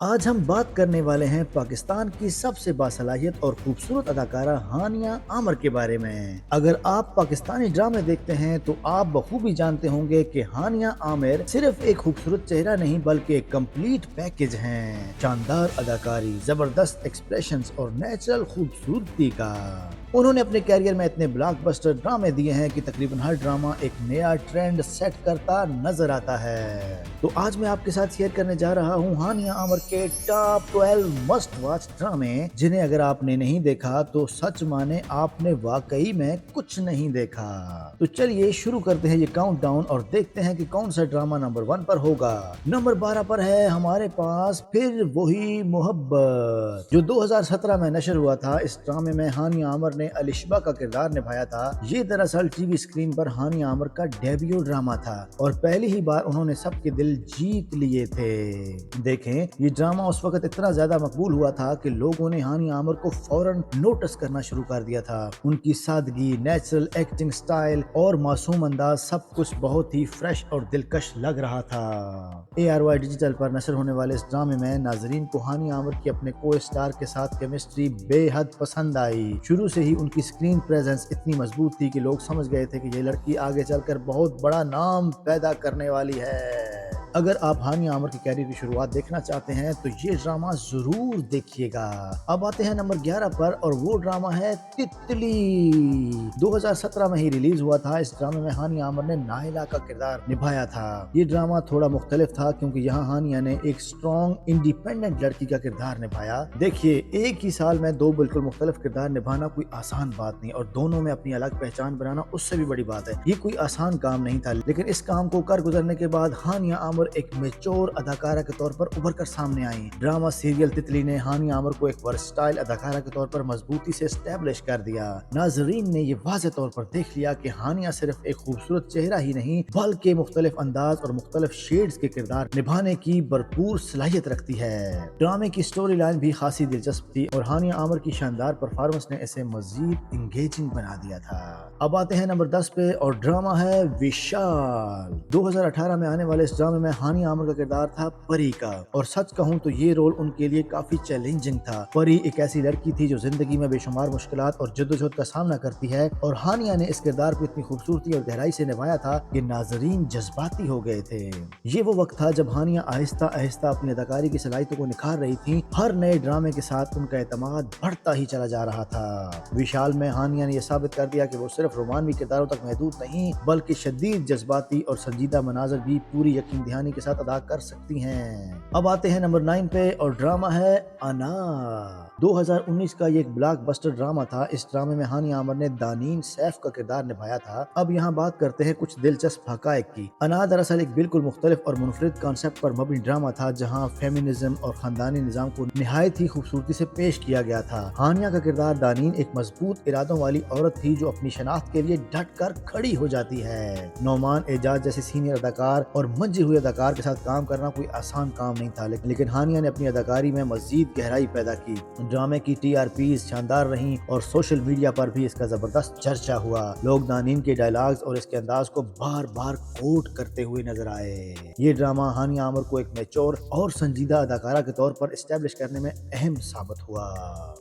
आज हम बात करने वाले हैं पाकिस्तान की सबसे बासलाहियत और खूबसूरत अदाकारा हानिया आमर के बारे में। अगर आप पाकिस्तानी ड्रामे देखते हैं तो आप बखूबी जानते होंगे कि हानिया आमिर सिर्फ एक खूबसूरत चेहरा नहीं बल्कि एक कंप्लीट पैकेज हैं। शानदार अदाकारी, जबरदस्त एक्सप्रेशंस और नेचुरल खूबसूरती का। उन्होंने अपने कैरियर में इतने ब्लॉकबस्टर ड्रामे दिए हैं कि तकरीबन हर ड्रामा एक नया ट्रेंड सेट करता नजर आता है। तो आज मैं आपके साथ शेयर करने जा रहा हूँ हानिया आमिर के टॉप 12 मस्ट वॉच ड्रामे, जिन्हें अगर आपने नहीं देखा तो सच माने आपने वाकई में कुछ नहीं देखा। तो चलिए शुरू करते हैं ये काउंटडाउन और देखते हैं कि कौन सा ड्रामा नंबर 1 पर होगा। नंबर 12 पर है हमारे पास फिर वही मोहब्बत, जो 2017 में नशर हुआ था। इस ड्रामे में हानिया आमिर ने अलिशबा का किरदार निभाया था। ये दरअसल टीवी स्क्रीन पर हानिया आमिर का डेब्यू ड्रामा था और पहली ही बार उन्होंने सबके दिल जीत लिए थे। देखें, ये ड्रामा उस वक्त इतना ज्यादा मकबूल हुआ था कि लोगों ने हानिया आमिर को फौरन नोटिस करना शुरू कर दिया था। उनकी सादगी, नेचुरल एक्टिंग स्टाइल और मासूम अंदाज, सब कुछ बहुत ही फ्रेश और दिलकश लग रहा था। ARY डिजिटल पर नशर होने वाले इस ड्रामे में नाजरीन को हानिया आमिर की अपने को स्टार के साथ केमिस्ट्री बेहद पसंद आई। शुरू से ही उनकी स्क्रीन प्रेजेंस इतनी मजबूत थी कि लोग समझ गए थे कि ये लड़की आगे चलकर बहुत बड़ा नाम पैदा करने वाली है। अगर आप हानिया आमिर की कैरियर की शुरुआत देखना चाहते हैं तो ये ड्रामा जरूर देखिएगा। अब आते हैं नंबर 11 पर और वो ड्रामा है तितली। 2017 में ही रिलीज हुआ था। इस ड्रामे में हानिया आमिर ने नाइला का किरदार निभाया था। ये ड्रामा थोड़ा मुख्तलिफ था क्योंकि यहाँ हानिया ने एक स्ट्रॉन्ग इंडिपेंडेंट लड़की का किरदार निभाया। देखिए, एक ही साल में दो बिल्कुल मुख्तलिफ किरदार निभाना कोई आसान बात नहीं और दोनों में अपनी अलग पहचान बनाना उससे भी बड़ी बात है। ये कोई आसान काम नहीं था, लेकिन इस काम को कर गुजरने के बाद हानिया आमिर एक मेच्योर अदाकारा के तौर पर उभर कर सामने आई। ड्रामा सीरियल तितली ने हानिया आमिर को एक वर्सटाइल अदाकारा के तौर पर मजबूती से एस्टेब्लिश कर दिया। नाजरीन ने ये वाज़ेह तौर पर देख लिया कि हानिया सिर्फ एक खूबसूरत चेहरा ही नहीं बल्कि मुख्तलिफ अंदाज और मुख्तलिफ शेड्स के किरदार निभाने की भरपूर सलाहियत रखती है। ड्रामे की स्टोरी लाइन भी खासी दिलचस्प थी और हानिया आमिर की शानदार परफॉर्मेंस ने इसे मजीद इंगेजिंग बना दिया था। अब आते हैं नंबर 10 पे और ड्रामा है विशाल। 2018 में आने वाले इस ड्रामे में हानिया आमिर का किरदार था परी का और सच कहूं तो ये रोल उनके लिए काफी चैलेंजिंग था। परी एक ऐसी लड़की थी जो जिंदगी में बेशुमार मुश्किलात और जद्दोजहद का सामना करती है और हानिया ने इस किरदार को इतनी खूबसूरती और गहराई से निभाया था कि नाजरीन जज्बाती हो गए थे। ये वो वक्त था जब हानिया आहिस्ता आहिस्ता अपनी अदाकारी की सलाहियतों को निखार रही थी। हर नए ड्रामे के साथ उनका एतमाद बढ़ता ही चला जा रहा था। विशाल में हानिया ने यह साबित कर दिया कि वो सिर्फ रोमानवी किरदारों तक महदूद नहीं बल्कि शदीद जज्बाती और संजीदा मनाजर भी पूरी यकीन दहानी के साथ अदा कर सकती हैं। अब आते हैं नंबर 9 पे और ड्रामा है अना। 2019 का ये एक ब्लॉकबस्टर ड्रामा था। इस ड्रामे में हानिया आमिर ने दानीन सैफ का किरदार निभाया था। अब यहाँ बात करते हैं कुछ दिलचस्प हकायक की। अना दरअसल एक बिल्कुल मुख्तलिफ और मुनफरिद कॉन्सेप्ट पर मबनी ड्रामा था जहाँ फेमिनिज्म और खानदानी निजाम को निहायत ही खूबसूरती से पेश किया गया था। हानिया का किरदार दानीन एक मजबूत इरादों वाली औरत थी जो अपनी शनाख्त के लिए डट कर खड़ी हो जाती है। नौमान एजाज जैसे सीनियर अदाकार और मंजे हुए अदाकार के साथ काम करना कोई आसान काम नहीं था, लेकिन हानिया ने अपनी अदाकारी में मजीद गहराई पैदा की। ड्रामे की TRPs शानदार रहीं और सोशल मीडिया पर भी इसका जबरदस्त चर्चा हुआ। लोग दानीन के डायलॉग्स और इसके अंदाज को बार बार कोट करते हुए नजर आए। ये ड्रामा हानिया आमिर को एक मैच्योर और संजीदा अदाकारा के तौर पर एस्टेब्लिश करने में अहम साबित हुआ।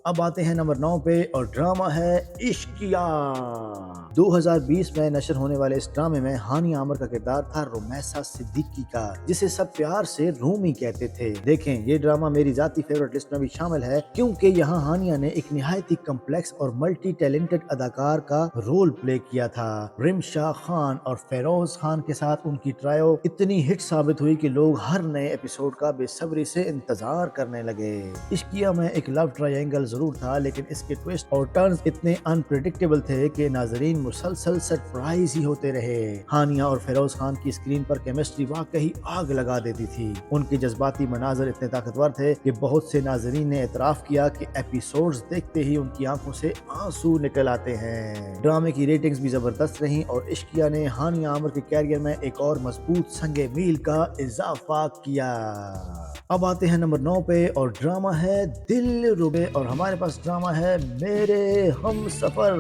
अब आते हैं नंबर 9 पे और ड्रामा है इश्किया। 2020 में नशर होने वाले इस ड्रामे में हानिया आमिर का किरदार था रुमैसा सिद्दीकी का, जिसे सब प्यार से रूमी कहते थे। देखें, ये ड्रामा मेरी जाती फेवरेट लिस्ट में भी शामिल है क्योंकि यहाँ हानिया ने एक निहायत ही कम्प्लेक्स और मल्टी टैलेंटेड अदाकार का रोल प्ले किया था। रिमशा खान और फेरोज खान के साथ उनकी ट्रायो इतनी हिट साबित हुई कि लोग हर नए एपिसोड का बेसब्री से इंतजार करने लगे। इश्किया में एक लव ट्रायंगल जरूर था, लेकिन इसके ट्विस्ट और टर्न्स इतने अनप्रेडिक्टेबल थे कि नाजरीन मुसलसल सरप्राइज ही होते रहे। हानिया और फेरोज खान की स्क्रीन पर केमिस्ट्री वाकई आग लगा देती थी। उनके जज्बाती मनाजर इतने ताकतवर थे कि बहुत से नाजरीन ने एतराफ किया कि एपिसोड्स देखते ही उनकी आंखों से आंसू निकल आते हैं। ड्रामे की रेटिंग्स भी जबरदस्त रहीं और इश्किया ने हानिया आमिर के कैरियर में एक और मजबूत संगे मील का इजाफा किया। अब आते हैं नंबर 9 पे और ड्रामा है दिल रुबे और हमारे पास ड्रामा है मेरे हम सफर।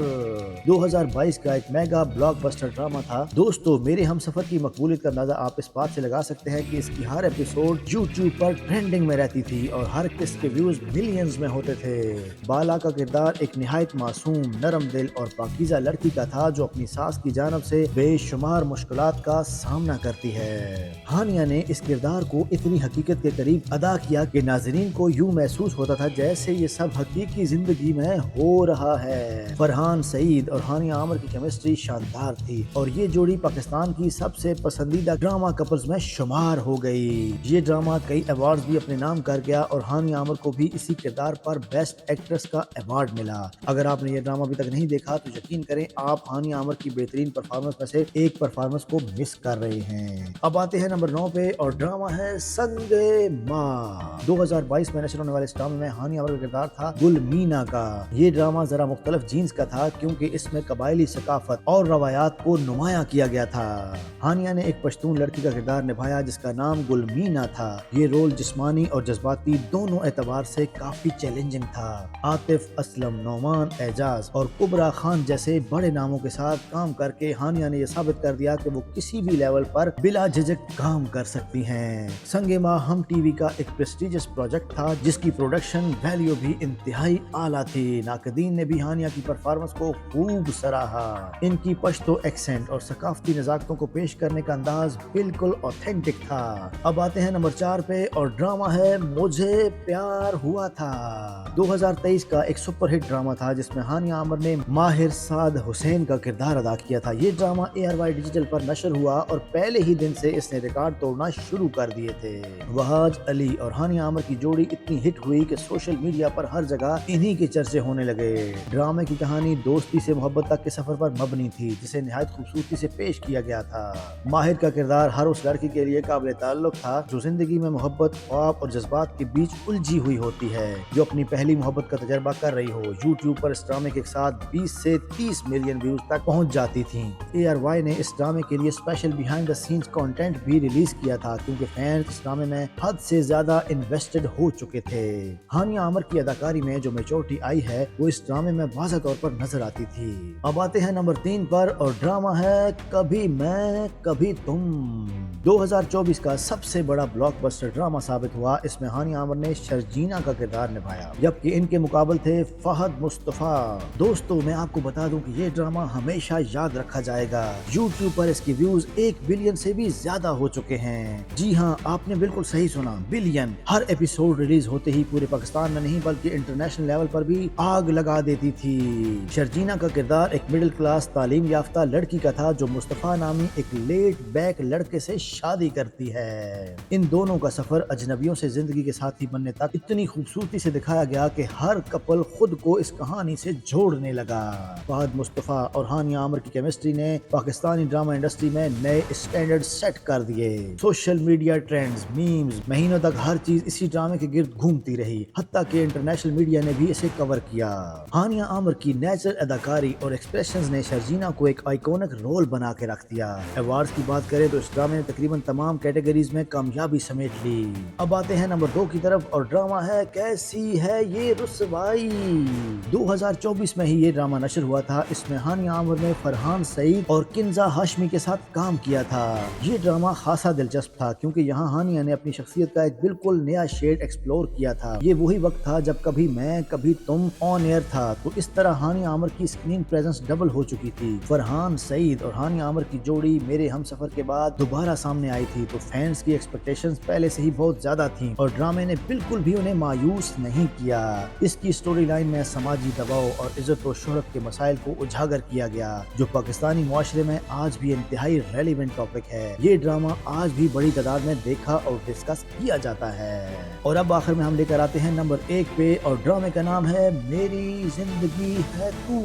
2022 2022 का एक मेगा ब्लॉकबस्टर ड्रामा था। दोस्तों, मेरे हमसफर की मकबूलियत का अंदाजा आप इस बात से लगा सकते हैं कि इसकी हर एपिसोड यूट्यूब पर ट्रेंडिंग में रहती थी और हर किस्त के व्यूज मिलियंस में होते थे। बाला का किरदार एक निहायत मासूम, नरम दिल और पाकीज़ा लड़की का था जो अपनी सास की जानब से बेशुमार मुश्किलात का सामना करती है। हानिया ने इस किरदार को इतनी हकीकत के करीब अदा किया कि नाज़रीन को यूं महसूस होता था जैसे ये सब हकीकी जिंदगी में हो रहा है। फरहान सईद और हानिया आमिर की केमिस्ट्री शानदार थी और ये जोड़ी पाकिस्तान की सबसे पसंदीदा ड्रामा कपल्स में शुमार हो गई। ये ड्रामा कई अवार्ड्स भी अपने नाम कर गया और हानिया आमिर को भी इसी किरदार पर बेस्ट एक्ट्रेस का अवार्ड मिला। अगर आपने ये ड्रामा अभी तक नहीं देखा तो यकीन करें आप हानिया आमिर की बेहतरीन परफॉर्मेंस में से एक परफॉर्मेंस को मिस कर रहे हैं। अब आते हैं नंबर 9 पे और ड्रामा है संगे माँ। 2022 में नशर होने वाले इस ड्रामे में हानिया आमिर का किरदार था गुल मीना का। ये ड्रामा जरा मुख्तलिफ जीन्स का था क्योंकि इसमें कबायली सकाफत और रवायात को नुमाया किया गया था। हानिया ने एक पश्तून लड़की का किरदार निभाया जिसका नाम गुल मीना था। ये रोल जिस्मानी और जज्बाती दोनों एतबार से काफी चैलेंजिंग था। आतिफ असलम, नौमान एजाज और कुबरा खान जैसे बड़े नामों के साथ काम करके हानिया ने यह साबित कर दिया कि वो किसी भी लेवल पर बिला झिझक काम कर सकती हैं। संगे माँ हम टीवी का एक प्रेस्टिजियस प्रोजेक्ट था जिसकी प्रोडक्शन वैल्यू भी इंतहाई आला थी। नाकदीन ने भी हानिया की परफॉर्मेंस को खूब सराहा। इनकी पश्तो एक्सेंट और सकाफती नज़ाकतों को पेश करने का अंदाज बिल्कुल ऑथेंटिक था। अब आते हैं नंबर 4 पे और ड्रामा है मुझे प्यार हुआ था। 2023 का एक सुपरहिट ड्रामा था जिसमें हानिया आमिर ने माहिर साद हुसैन का किरदार अदा किया था। ये ड्रामा ARY डिजिटल पर नशर हुआ और पहले ही दिन से इसने रिकॉर्ड तोड़ना शुरू कर दिए थे। वहाज अली और हानिया आमिर की जोड़ी इतनी हिट हुई कि सोशल मीडिया पर हर जगह इन्हीं के चर्चे होने लगे। ड्रामे की कहानी दोस्ती से मोहब्बत तक के सफर पर मबनी थी जिसे निहायत खूबसूरती से पेश किया गया था। माहिर का किरदार हर उस लड़की के लिए काबिल ताल्लुक था जो जिंदगी में मोहब्बत, ख्वाब और जज्बात के बीच उलझी हुई होती है, जो अपनी पहली मोहब्बत का तजर्बा कर रही हो। यूट्यूब पर इस ड्रामे के साथ 20 से 30 मिलियन व्यूज तक पहुंच जाती थी। ARY ने इस ड्रामे के लिए special behind the scenes content भी रिलीज किया था क्योंकि फैंस इस ड्रामे में हद से ज्यादा इन्वेस्टेड हो चुके थे। हानिया आमिर की अदाकारी में जो मैच्योरिटी आई है वो इस ड्रामे में वाज़ह तौर पर नजर आती थी। अब आते हैं नंबर 3 पर और ड्रामा है कभी मैं कभी तुम। 2024 का सबसे बड़ा ब्लॉकबस्टर ड्रामा साबित हुआ। इसमें हानिया आमिर ने शर्जीना का किरदार निभाया जबकि इनके मुकाबले थे फहद मुस्तफा। दोस्तों, मैं आपको बता दूं कि ये ड्रामा हमेशा याद रखा जाएगा। यूट्यूब पर इसके व्यूज 1 बिलियन से भी ज्यादा हो चुके हैं। जी हाँ, आपने बिल्कुल सही सुना, बिलियन। हर एपिसोड रिलीज होते ही पूरे पाकिस्तान में नहीं बल्कि इंटरनेशनल लेवल पर भी आग लगा देती थी। शर्जीना का किरदार एक मिडिल क्लास तालीम याफ्ता लड़की का था जो मुस्तफा नामी एक लेट बैक लड़के से शादी करती है। इन दोनों का सफर अजनबियों से जिंदगी के साथी बनने तक इतनी खूबसूरती से दिखाया गया कि हर कपल खुद को इस कहानी से जोड़ने लगा। फहद मुस्तफा और हानिया आमिर की केमिस्ट्री ने पाकिस्तानी ड्रामा इंडस्ट्री में नए स्टैंडर्ड सेट कर दिए। सोशल मीडिया ट्रेंड्स, मीम्स, महीनों तक हर चीज इसी ड्रामे के गिर्द घूमती रही। हत्ता कि इंटरनेशनल मीडिया ने भी इसे कवर किया। हानिया आमिर की नेचुरल अदाकारी और एक्सप्रेशंस ने शर्जीना को एक आइकॉनिक रोल बना के रख दिया। अवार्ड्स की बात करें तो इस ड्रामे ने तकरीबन तमाम कैटेगरीज में कामयाबी समेट ली। अब आते हैं नंबर 2 की तरफ और ड्रामा है कैसी है ये रुसवाई। 2024 में ही ये ड्रामा नशर हुआ था। इसमें हानिया आमिर ने फरहान सईद और किंजा हाशमी के साथ काम किया था। ये ड्रामा खासा दिलचस्प था क्योंकि यहाँ हानिया ने अपनी शख्सियत का एक बिल्कुल नया शेड एक्सप्लोर किया था। ये वही वक्त था जब कभी मैं कभी तुम ऑन एयर था, तो इस तरह हानिया आमिर की स्क्रीन प्रेजेंस डबल हो चुकी थी। फरहान सईद और हानिया आमिर की जोड़ी मेरे हमसफर के बाद दोबारा सामने आई थी, तो फैंस की एक्सपेक्टेशंस पहले से ही बहुत ज्यादा थी और ड्रामे ने बिल्कुल भी उन्हें मायूस नहीं किया। इसकी स्टोरी लाइन में समाजी दबाव और इज्जत और शोहरत के मसाइल को उजागर किया गया जो पाकिस्तानी मुआशरे में आज भी इंतहाई रेलिवेंट टॉपिक है। ये ड्रामा आज भी बड़ी तादाद में देखा और डिस्कस किया जाता है। और अब आखिर में हम लेकर आते हैं नंबर 1 पे और ड्रामे का नाम है मेरी जिंदगी है तू,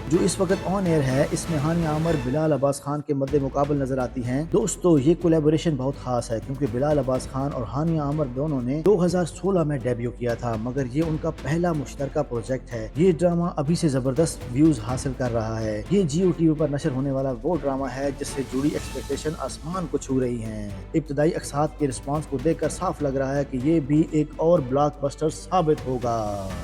जो इस वक्त ऑन एयर है। इसमें हानिया आमिर बिलाल अब्बास खान के मद्दे मुकाबल नजर आती हैं। दोस्तों, ये कोलैबोरेशन बहुत खास है क्योंकि बिलाल अब्बास खान और हानिया आमिर दोनों ने 2016 में डेब्यू किया था, मगर ये उनका पहला मुश्तरका प्रोजेक्ट है। ये ड्रामा अभी से जबरदस्त व्यूज हासिल कर रहा है। ये जियो टीवी पर नशर होने वाला वो ड्रामा है जिससे जुड़ी एक्सपेक्टेशन आसमान को छू रही हैं। इब्तदाई अक्सात के रिस्पांस को देखकर साफ लग रहा है कि ये भी एक और ब्लॉकबस्टर साबित होगा।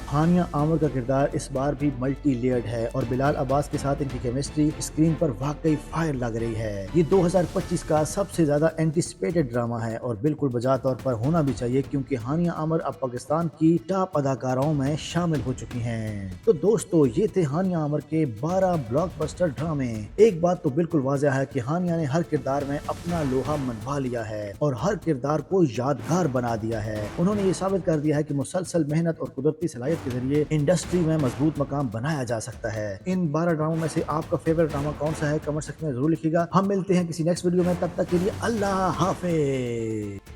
हानिया आमिर का किरदार इस बार भी मल्टी लेयर्ड है और बिलाल अब्बास के साथ इनकी केमिस्ट्री स्क्रीन पर वाकई फायर लग रही है। ये 2025 का सबसे ज्यादा एंटिसिपेटेड ड्रामा है और बिल्कुल बजा तौर पर होना भी चाहिए, क्योंकि हानिया आमर अब पाकिस्तान की टॉप अदाकाराओं में शामिल हो चुकी हैं। तो दोस्तों, ये थे हानिया आमर के 12 ब्लॉकबस्टर ड्रामे। एक बात तो बिल्कुल वाज़ेह है कि हानिया ने हर किरदार में अपना लोहा मनवा लिया है और हर किरदार को यादगार बना दिया है। उन्होंने ये साबित कर दिया है कि मुसलसल मेहनत और कुदरती सलाहियत के जरिए इंडस्ट्री में मजबूत मकाम बनाया जा सकता है। इन 12 ड्रामों में से आपका फेवरेट ड्रामा कौन सा है, कमेंट सेक्शन में जरूर लिखिएगा। हम मिलते हैं किसी नेक्स्ट वीडियो में, तब तक के लिए अल्लाह हाफिज।